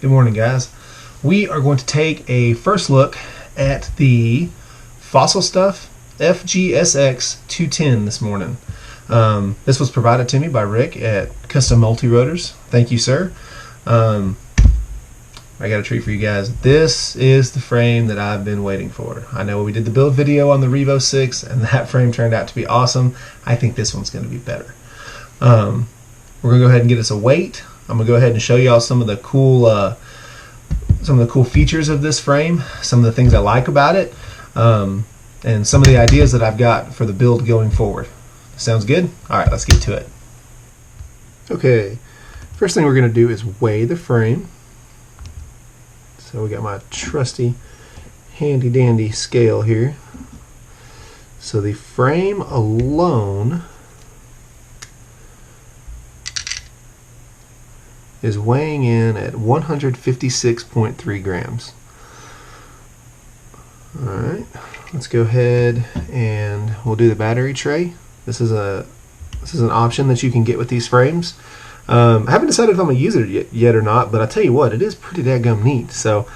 Good morning, guys. We are going to take a first look at the Fossils Stuff FGSX210 this morning. This was provided to me by Rick at CustomMultirotors. Thank you, sir. I got a treat for you guys. This is the frame that I've been waiting for. I know we did the build video on the Revo 6 and that frame turned out to be awesome. I think this one's going to be better. We're going to go ahead and get us a weight. I'm going to go ahead and show y'all some of the cool features of this frame, some of the things I like about it, and some of the ideas that I've got for the build going forward. Sounds good? Alright, let's get to it. Okay, first thing we're going to do is weigh the frame. So we got my trusty handy dandy scale here. So the frame alone is weighing in at 156.3 grams. Alright, let's go ahead and we'll do the battery tray. This is an option that you can get with these frames. I haven't decided if I'm going to use it yet or not, but I tell you what, it is pretty daggum neat. So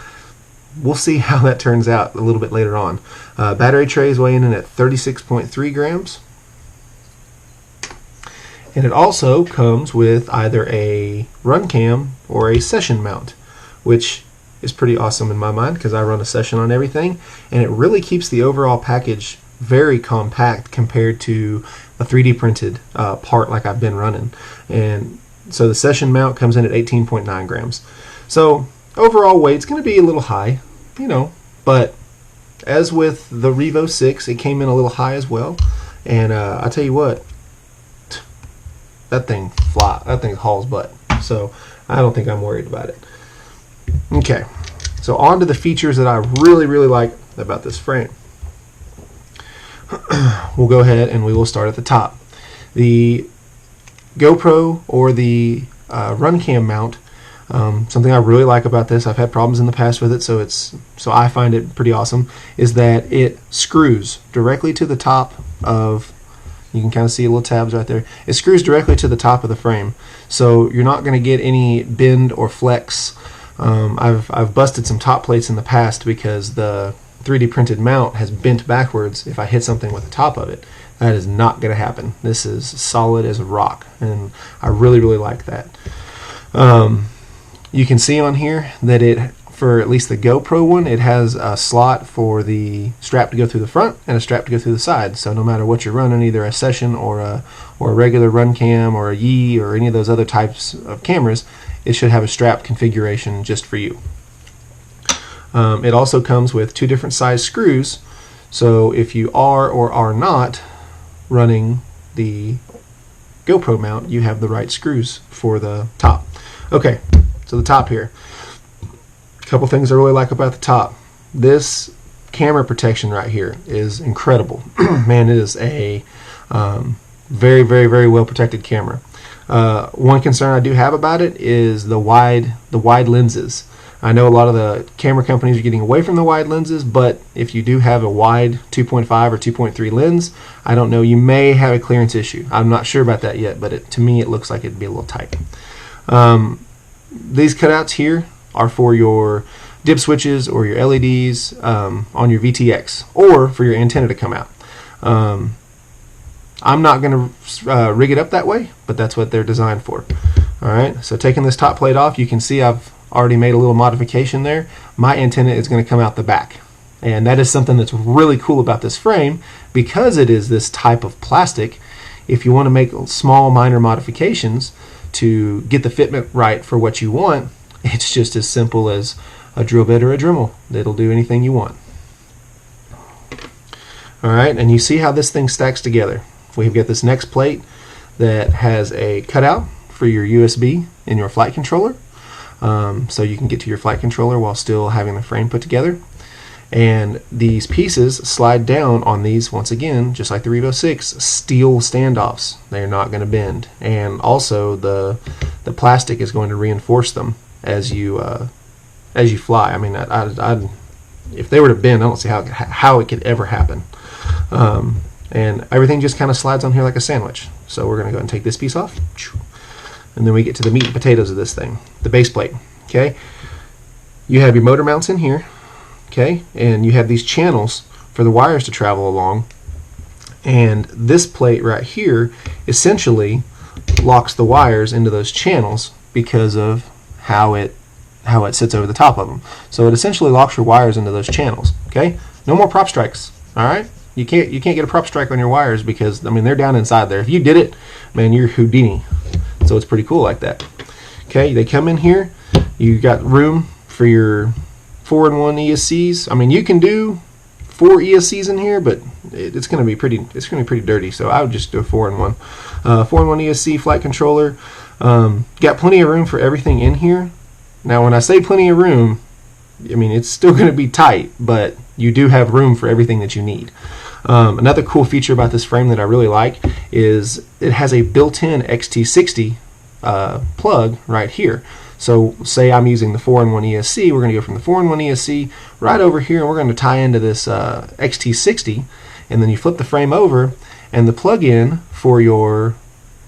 we'll see how that turns out a little bit later on. Battery tray is weighing in at 36.3 grams. And it also comes with either a run cam or a session mount, which is pretty awesome in my mind because I run a session on everything, and it really keeps the overall package very compact compared to a 3D printed part like I've been running. And so the session mount comes in at 18.9 grams. So overall weight's going to be a little high, you know, but as with the Revo 6, it came in a little high as well. And I tell you what, that thing hauls butt. So I don't think I'm worried about it. Okay, so on to the features that I really like about this frame. We'll go ahead and we will start at the top. The GoPro or the run cam mount, something I really like about this, I've had problems in the past with it, so I find it pretty awesome, is that it screws directly to the top of, you can kind of see little tabs right there. It screws directly to the top of the frame, so you're not going to get any bend or flex. I've busted some top plates in the past because the 3D printed mount has bent backwards if I hit something with the top of it. That is not going to happen. This is solid as a rock, and I really like that. You can see on here that it, for at least the GoPro one, it has a slot for the strap to go through the front and a strap to go through the side. So no matter what you're running, either a session or a regular run cam or a Yi or any of those other types of cameras, it should have a strap configuration just for you. It also comes with two different size screws, so if you are or are not running the GoPro mount, you have the right screws for the top. Okay, so the top here. A couple things I really like about the top. This camera protection right here is incredible. Man, it is a very well protected camera. One concern I do have about it is the wide lenses. I know a lot of the camera companies are getting away from the wide lenses, but if you do have a wide 2.5 or 2.3 lens, I don't know, you may have a clearance issue. I'm not sure about that yet, but to me it looks like it'd be a little tight. These cutouts here are for your dip switches or your LEDs on your VTX, or for your antenna to come out. I'm not going to rig it up that way, but that's what they're designed for. Alright, so taking this top plate off, you can see I've already made a little modification there. My antenna is going to come out the back, and that is something that's really cool about this frame because it is this type of plastic. If you want to make small minor modifications to get the fitment right for what you want, it's just as simple as a drill bit or a Dremel. It'll do anything you want. Alright, and you see how this thing stacks together. We've got this next plate that has a cutout for your USB and your flight controller, so you can get to your flight controller while still having the frame put together. And these pieces slide down on these, once again, just like the Revo 6, steel standoffs. They're not going to bend, and also the plastic is going to reinforce them as you fly. I mean, if they were to bend, I don't see how it could ever happen. And everything just kind of slides on here like a sandwich. So we're going to go ahead and take this piece off, and then we get to the meat and potatoes of this thing, the base plate. Okay, you have your motor mounts in here, okay, and you have these channels for the wires to travel along, and this plate right here essentially locks the wires into those channels because of how it sits over the top of them. So it essentially locks your wires into those channels. Okay, no more prop strikes. All right, you can't get a prop strike on your wires because, I mean, they're down inside there. If you did it, man, you're Houdini. So it's pretty cool like that. Okay, they come in here. You got room for your 4-in-1 ESCs. I mean, you can do 4 ESCs in here, but it's going to be pretty dirty. So I would just do a 4-in-1. 4-in-1 ESC flight controller. Got plenty of room for everything in here. Now, when I say plenty of room, I mean it's still going to be tight, but you do have room for everything that you need. Another cool feature about this frame that I really like is it has a built-in XT60 plug right here. So say I'm using the 4-in-1 ESC, we're going to go from the 4-in-1 ESC right over here, and we're going to tie into this XT60, and then you flip the frame over, and the plug-in for your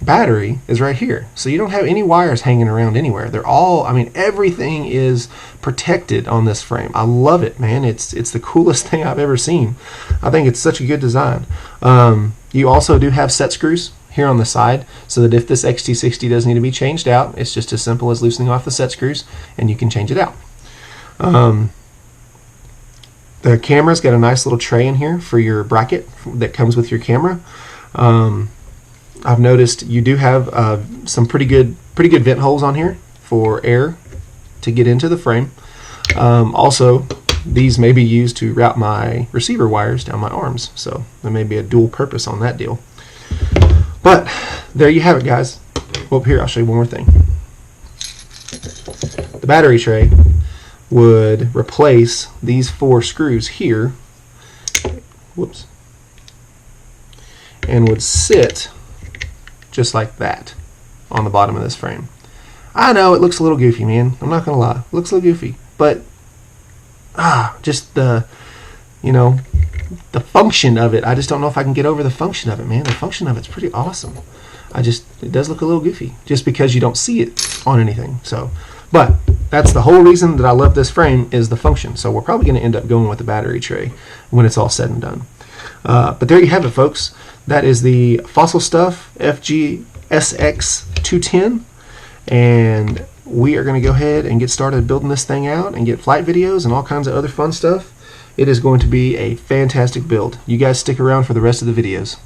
battery is right here. So you don't have any wires hanging around anywhere. They're all, I mean, everything is protected on this frame. I love it, man. It's the coolest thing I've ever seen. I think it's such a good design. You also do have set screws here on the side, so that if this XT60 does need to be changed out, it's just as simple as loosening off the set screws and you can change it out. The camera's got a nice little tray in here for your bracket that comes with your camera. I've noticed you do have some pretty good vent holes on here for air to get into the frame. Also, these may be used to route my receiver wires down my arms, so there may be a dual purpose on that deal. But there you have it, guys. Well, here, I'll show you one more thing. The battery tray would replace these 4 screws here, whoops, and would sit just like that on the bottom of this frame. I know it looks a little goofy, man. I'm not gonna lie, it looks a little goofy, but just the, you know, the function of it. I just don't know if I can get over the function of it, man. The function of it's pretty awesome. It does look a little goofy just because you don't see it on anything. So, but that's the whole reason that I love this frame is the function. So we're probably going to end up going with the battery tray when it's all said and done. But there you have it, folks. That is the Fossils Stuff FGSX210, and we are going to go ahead and get started building this thing out and get flight videos and all kinds of other fun stuff. It is going to be a fantastic build. You guys stick around for the rest of the videos.